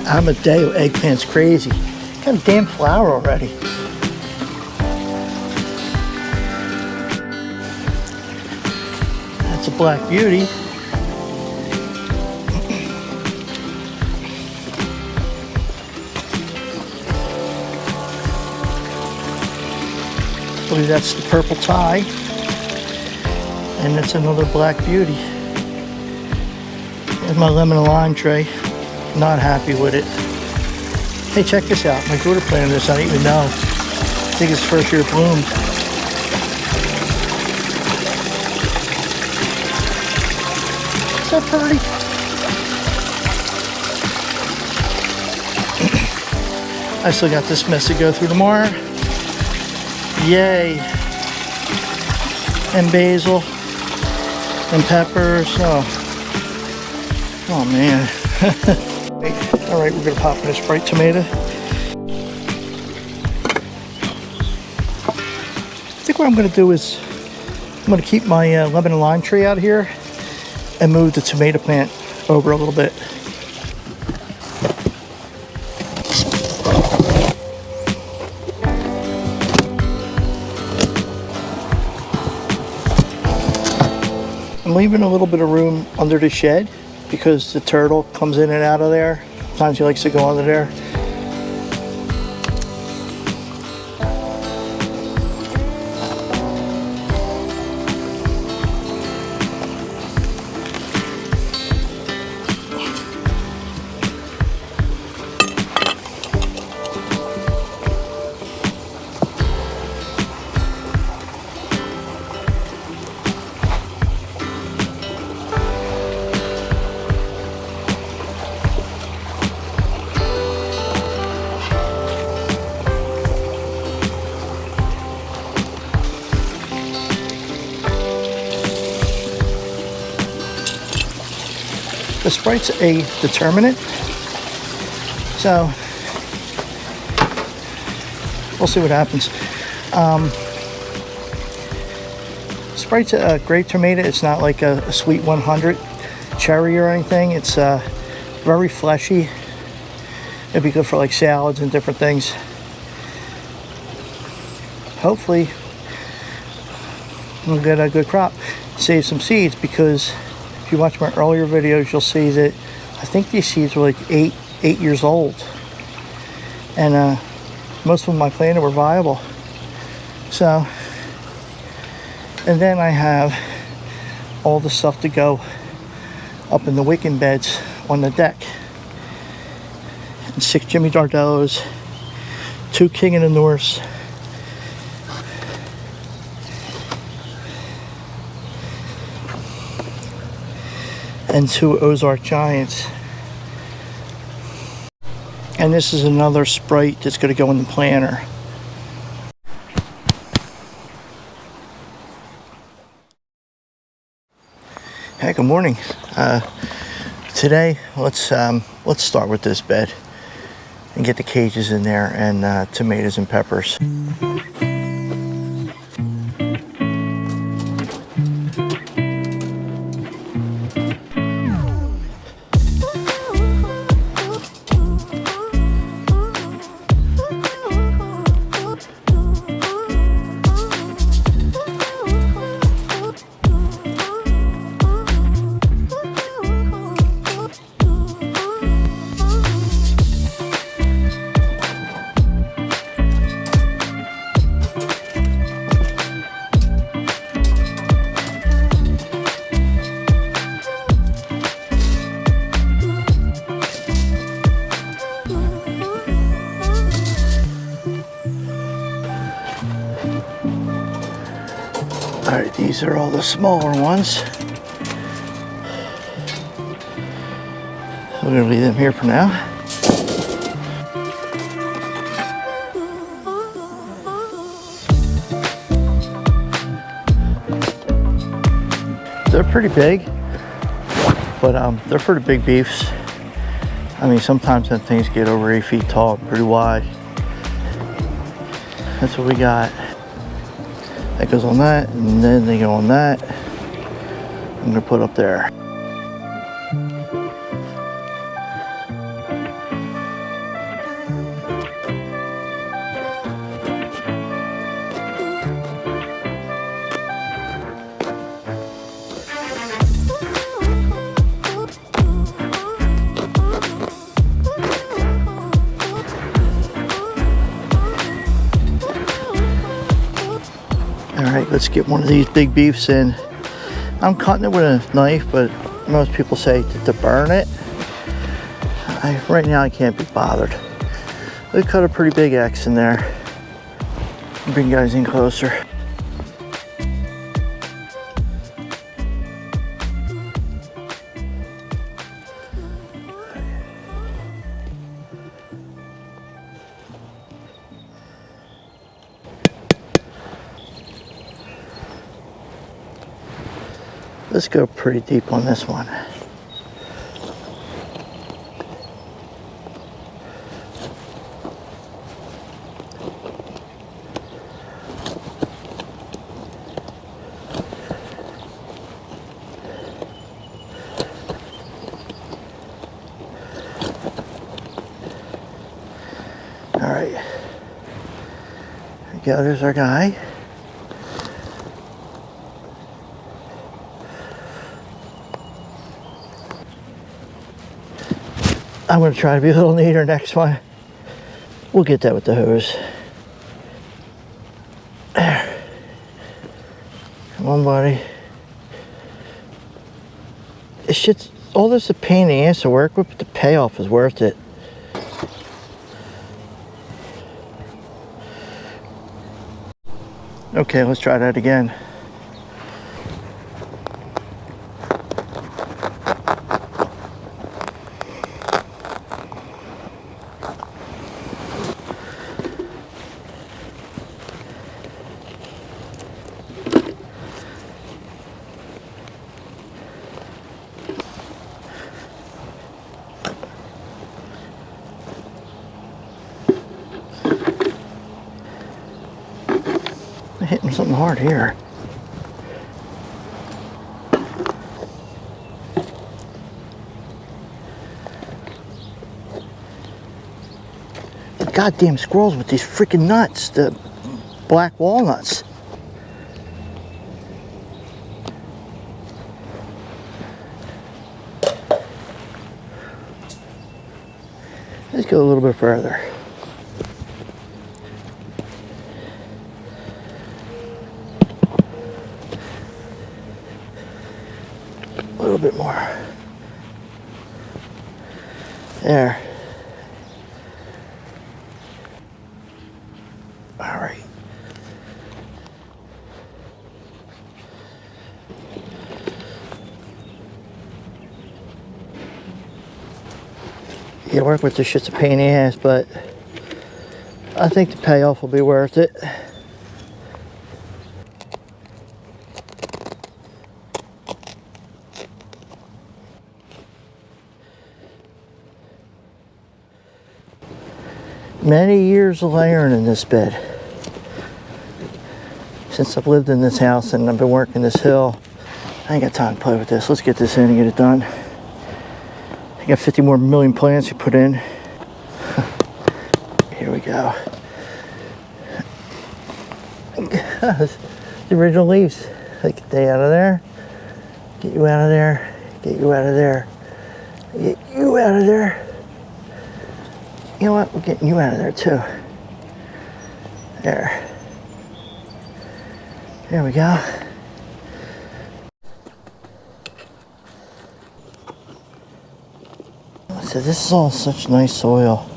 Amadeo eggplant's crazy. Got a damn flower already. That's a black beauty. I believe that's the purple tie. And that's another black beauty. There's my lemon and lime tray. Not happy with it. Hey, check this out. My daughter planted this. I didn't even know. I think it's first year bloom. Is that pretty? I still got this mess to go through tomorrow. Yay. And basil. And peppers. Oh man. All right, we're gonna pop in a Sprite tomato. I think what I'm gonna do is I'm gonna keep my lemon and lime tree out here and move the tomato plant over a little bit. I'm leaving a little bit of room under the shed because the turtle comes in and out of there. Sometimes he likes to go under there. The Sprite's a determinate, so we'll see what happens. Sprite's a grape tomato. It's not like a sweet 100 cherry or anything. It's very fleshy. It'd be good for like salads and different things. Hopefully we'll get a good crop. Save some seeds, because if you watch my earlier videos, you'll see that I think these seeds were like eight years old. And most of them I planted were viable. So, and then I have all the stuff to go up in the wicking beds on the deck. And 6 Jimmy Dardellos, 2 King of the Norths, and 2 Ozark Giants. And this is another Sprite that's going to go in the planter. Hey, good morning. Today, let's start with this bed and get the cages in there and tomatoes and peppers. Alright, these are all the smaller ones. We're going to leave them here for now. They're pretty big, but they're pretty big beefs. I mean, sometimes them things get over 8 feet tall, pretty wide. That's what we got. That goes on that, and then they go on that. I'm gonna put up there. Let's get one of these big beefs in. I'm cutting it with a knife, but most people say to burn it. Right now I can't be bothered. We cut a pretty big X in there. Bring you guys in closer. Let's go pretty deep on this one. All right, there we go, there's our guy. I'm going to try to be a little neater next one. We'll get that with the hose. There. Come on, buddy. This shit's, all this is a pain in the ass to work with, but the payoff is worth it. Okay, let's try that again. I'm hitting something hard here. The goddamn squirrels with these freaking nuts, the black walnuts. Let's go a little bit further. A little bit more. There. All right. Yeah, work with this shit's a pain in the ass, but I think the payoff will be worth it. Many years of layering in this bed. Since I've lived in this house and I've been working this hill, I ain't got time to play with this. Let's get this in and get it done. I got 50 more million plants to put in. Here we go. The original leaves. Like, stay out of there. Get you out of there. Get you out of there. Get you out of there. You know what? We're getting you out of there too. There. There we go. So this is all such nice soil.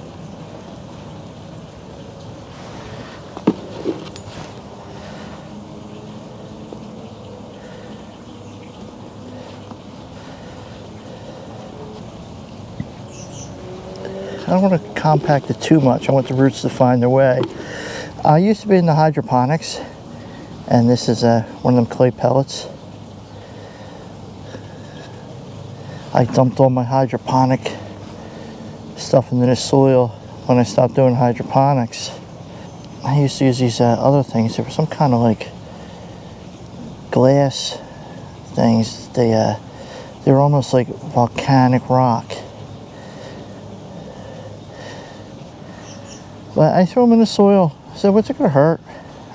I don't want to compact it too much. I want the roots to find their way. I used to be in the hydroponics, and this is one of them clay pellets. I dumped all my hydroponic stuff into this soil when I stopped doing hydroponics. I used to use these other things. There were some kind of like glass things. They were almost like volcanic rock. But I threw them in the soil. So what's it gonna hurt,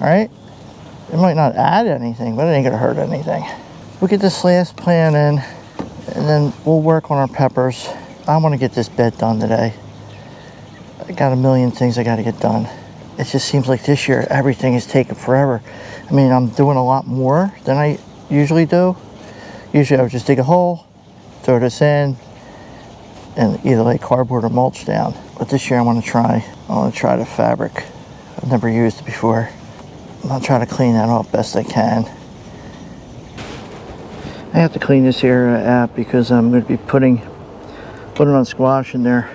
all right? It might not add anything, but it ain't gonna hurt anything. We'll get this last plant in, and then we'll work on our peppers. I wanna get this bed done today. I got a million things I gotta get done. It just seems like this year, everything is taking forever. I mean, I'm doing a lot more than I usually do. Usually I would just dig a hole, throw this in, and either lay cardboard or mulch down. But this year I want to try the fabric. I've never used it before. I'll try to clean that off best I can. I have to clean this here app because I'm going to be putting on squash in there.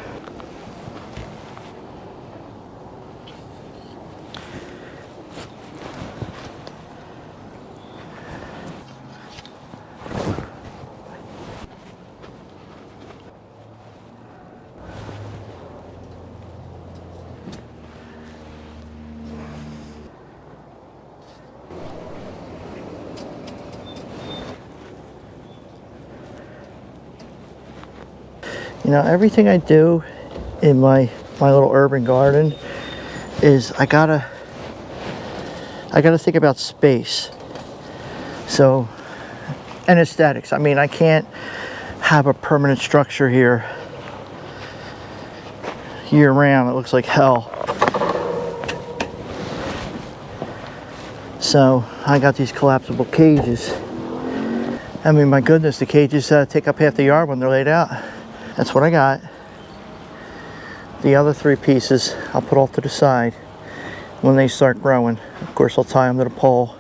You know, everything I do in my little urban garden is I gotta think about space. So, and aesthetics. I mean, I can't have a permanent structure here year round. It looks like hell. So I got these collapsible cages. I mean, my goodness, the cages take up half the yard when they're laid out. That's what I got. The other 3 pieces I'll put off to the side when they start growing. Of course, I'll tie them to the pole,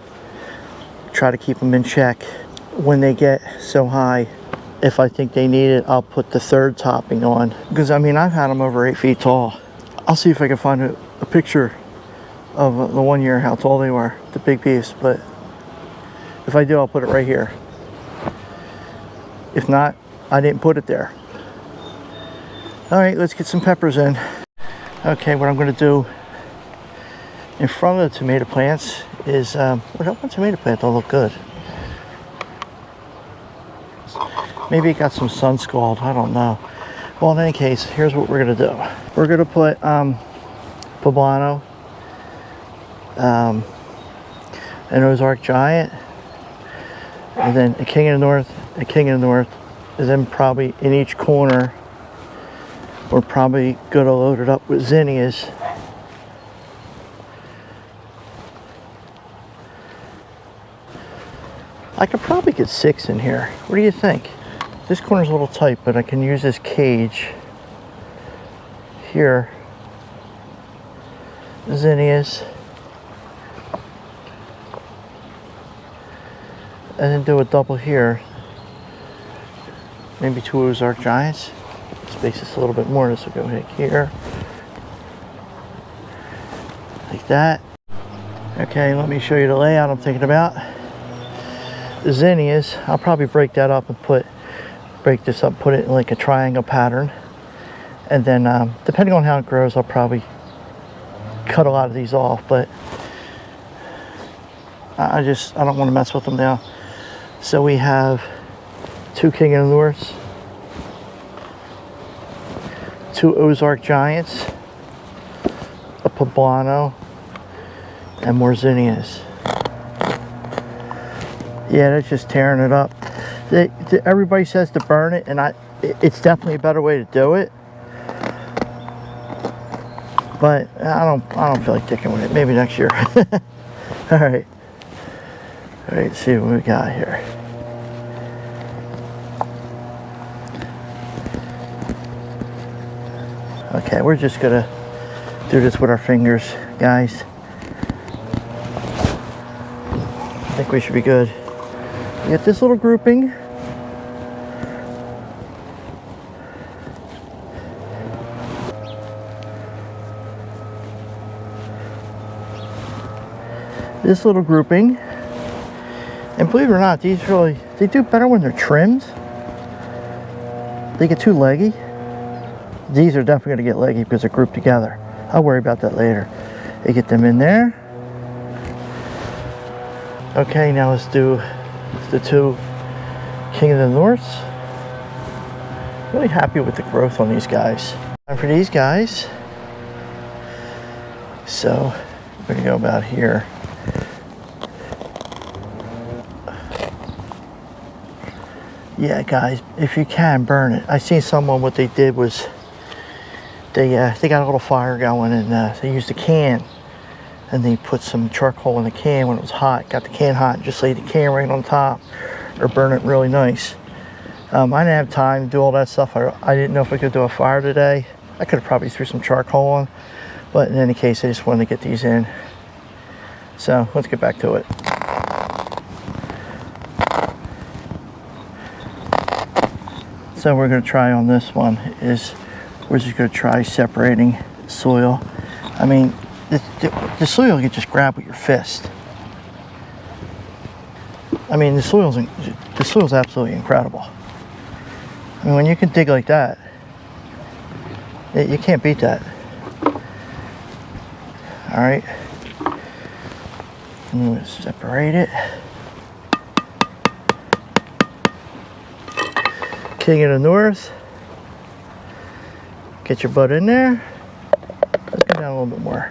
try to keep them in check. When they get so high, if I think they need it, I'll put the 3rd topping on. Because I mean, I've had them over 8 feet tall. I'll see if I can find a picture of the one year how tall they were, the big piece. But if I do, I'll put it right here. If not, I didn't put it there. All right, let's get some peppers in. Okay, what I'm going to do in front of the tomato plants is, well, that tomato plant don't look good. Maybe it got some sun scald, I don't know. Well, in any case, here's what we're going to do. We're going to put Poblano, an Ozark Giant, and then a King of the North, a King of the North, and then probably in each corner we're probably going to load it up with zinnias. I could probably get 6 in here. What do you think? This corner's a little tight, but I can use this cage here. Zinnias. And then do a double here. Maybe 2 Ozark Giants. Space this a little bit more. This will go right here. Like that. Okay, let me show you the layout I'm thinking about. The zinnias, I'll probably break that up and break this up, put it in like a triangle pattern. And then depending on how it grows, I'll probably cut a lot of these off, but I don't want to mess with them now. So we have 2 King of the Norths, 2 Ozark Giants, a Poblano, and more zinnias. Yeah, that's just tearing it up. Everybody says to burn it, and it's definitely a better way to do it. But I don't feel like sticking with it. Maybe next year. All right. All right, see what we got here. Okay, we're just gonna do this with our fingers, guys. I think we should be good. We got this little grouping. This little grouping. And believe it or not, these they do better when they're trimmed. They get too leggy. These are definitely going to get leggy because they're grouped together. I'll worry about that later. You get them in there. Okay, now let's do the 2 King of the Norths. Really happy with the growth on these guys. Time for these guys. So we're going to go about here. Yeah, guys, if you can, burn it. I seen someone, what they did was they got a little fire going, and they used a can and then you put some charcoal in the can when it was hot, got the can hot, and just lay the can right on top or burn it really nice. I didn't have time to do all that stuff. I didn't know if we could do a fire today. I could have probably threw some charcoal on, but in any case, I just wanted to get these in. So let's get back to it. So we're going to try on this one is we're just going to try separating soil. I mean, the soil you can just grab with your fist. I mean, the soil's absolutely incredible. I mean, when you can dig like that, you can't beat that. All right, I'm going to separate it. King of the North. Get your butt in there. Let's go down a little bit more.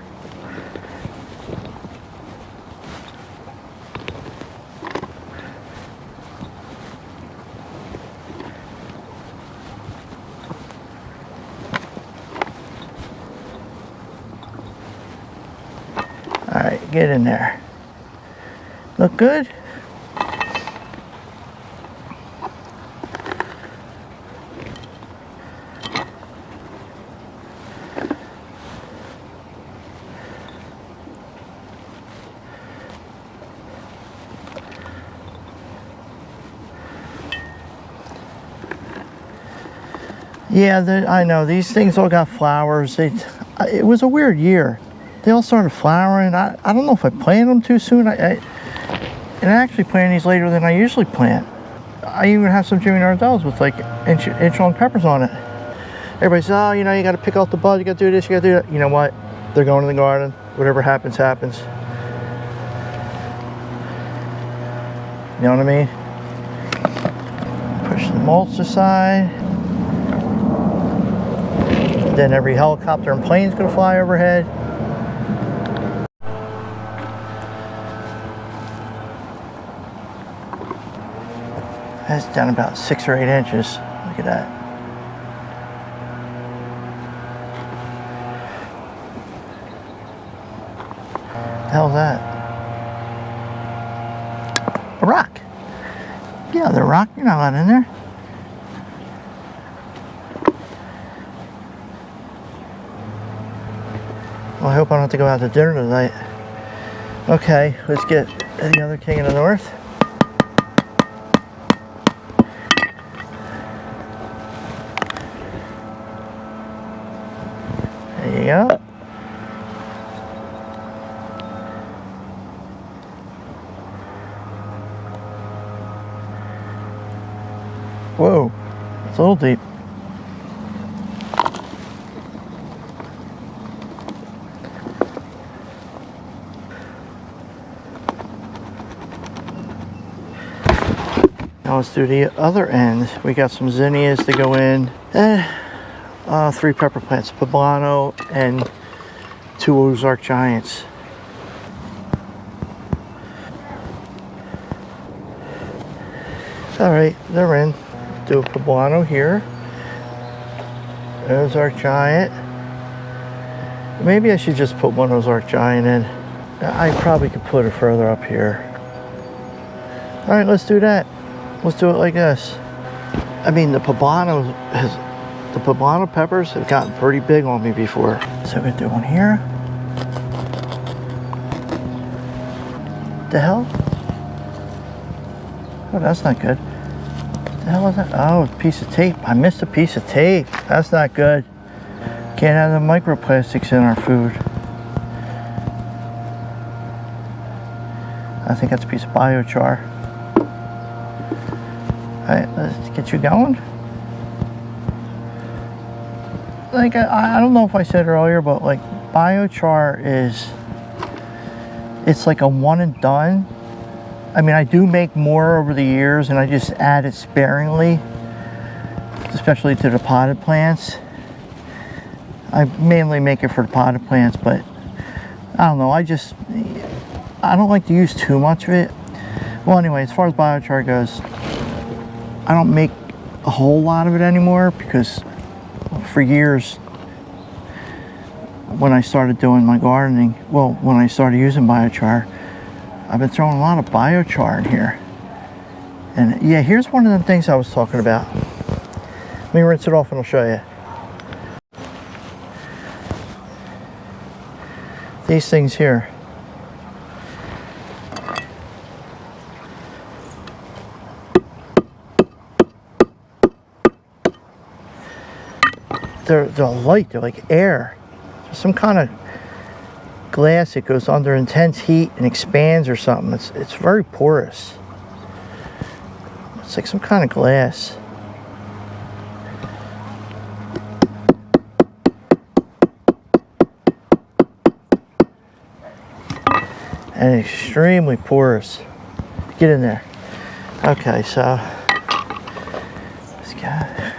All right, get in there. Look good? Yeah, I know, these things all got flowers. It was a weird year. They all started flowering. I don't know if I planted them too soon. And I actually planted these later than I usually plant. I even have some Jimmy Nardells with like inch-long peppers on it. Everybody says, oh, you know, you got to pick out the bud, you got to do this, you got to do that. You know what? They're going in the garden. Whatever happens, happens. You know what I mean? Push the mulch aside. Then every helicopter and plane is going to fly overhead. That's down about 6 or 8 inches. Look at that. What the hell is that? A rock. Yeah, the rock. You're not allowed in there. Well, I hope I don't have to go out to dinner tonight. Okay, let's get the other King of the North. There you go. Whoa, it's a little deep. Now let's do the other end. We got some zinnias to go in. 3 pepper plants, Poblano and 2 Ozark Giants. All right, they're in. Do a Poblano here. Ozark Giant. Maybe I should just put 1 Ozark Giant in. I probably could put it further up here. All right, let's do that. Let's do it like this. I mean, the Poblano peppers have gotten pretty big on me before. So we're gonna do one here. The hell? Oh, that's not good. What the hell is that? Oh, a piece of tape. I missed a piece of tape. That's not good. Can't have the microplastics in our food. I think that's a piece of biochar. Alright, let's get you going. Like, I don't know if I said earlier, but like biochar it's like a one and done. I mean, I do make more over the years and I just add it sparingly, especially to the potted plants. I mainly make it for the potted plants, but I don't know, I don't like to use too much of it. Well, anyway, as far as biochar goes, I don't make a whole lot of it anymore because for years when I started doing my gardening, well, when I started using biochar, I've been throwing a lot of biochar in here. And yeah, here's one of the things I was talking about. Let me rinse it off and I'll show you. These things here. They're light, they're like air. There's some kind of glass that goes under intense heat and expands or something. It's very porous. It's like some kind of glass. And extremely porous. Get in there. Okay, so this guy.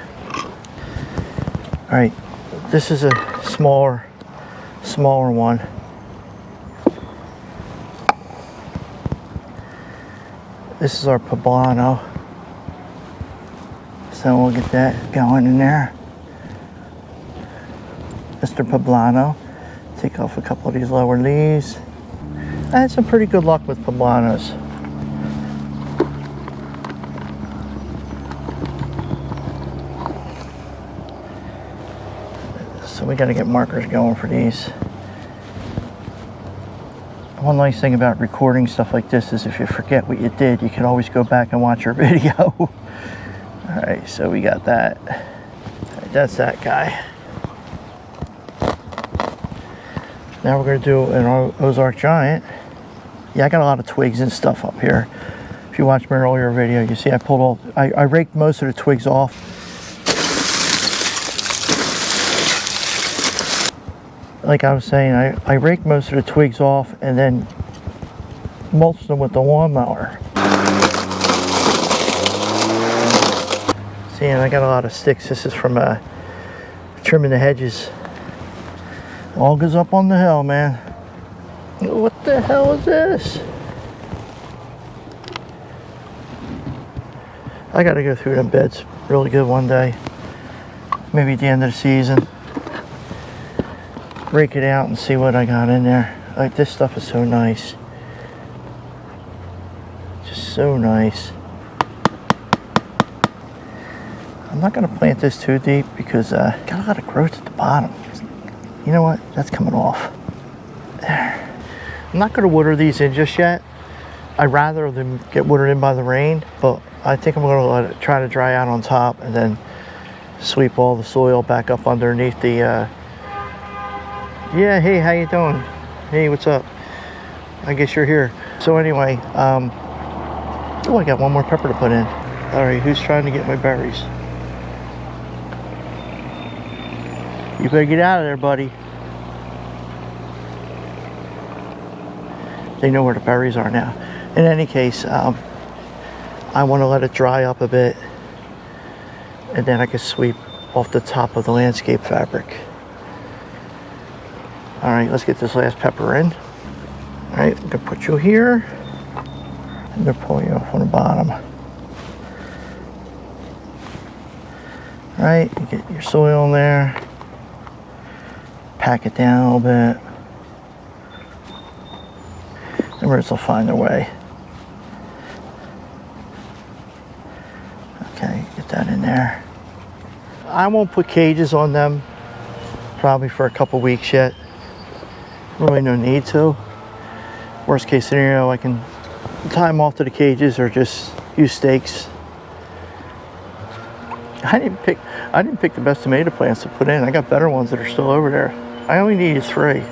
All right, this is a smaller one. This is our Poblano. So we'll get that going in there. Mr. Poblano. Take off a couple of these lower leaves. I had some pretty good luck with Poblanos. So we got to get markers going for these. One nice thing about recording stuff like this is if you forget what you did, you can always go back and watch your video. Alright, so we got that. Right, that's that guy. Now we're going to do an Ozark Giant. Yeah, I got a lot of twigs and stuff up here. If you watched my earlier video, you see I raked most of the twigs off. Like I was saying, I raked most of the twigs off and then mulched them with the lawnmower. See, and I got a lot of sticks. This is from trimming the hedges. All goes up on the hill, man. What the hell is this? I gotta go through them beds really good one day. Maybe at the end of the season. Rake it out and see what I got in there. Like, this stuff is so nice. Just so nice. I'm not gonna plant this too deep because got a lot of growth at the bottom. You know what? That's coming off. There. I'm not gonna water these in just yet. I'd rather them get watered in by the rain, but I think I'm gonna let it try to dry out on top and then sweep all the soil back up underneath the yeah, hey, how you doing? Hey, what's up? I guess you're here. So anyway, oh, I got one more pepper to put in. All right, who's trying to get my berries? You better get out of there, buddy. They know where the berries are now. In any case, I want to let it dry up a bit, and then I can sweep off the top of the landscape fabric. All right, let's get this last pepper in. All right, I'm gonna put you here. I'm gonna pull you off on the bottom. All right, you get your soil in there. Pack it down a little bit. The birds will find their way. Okay, get that in there. I won't put cages on them probably for a couple weeks yet. Really no need to. Worst case scenario, I can tie them off to the cages or just use stakes. I didn't pick the best tomato plants to put in. I got better ones that are still over there. I only needed 3.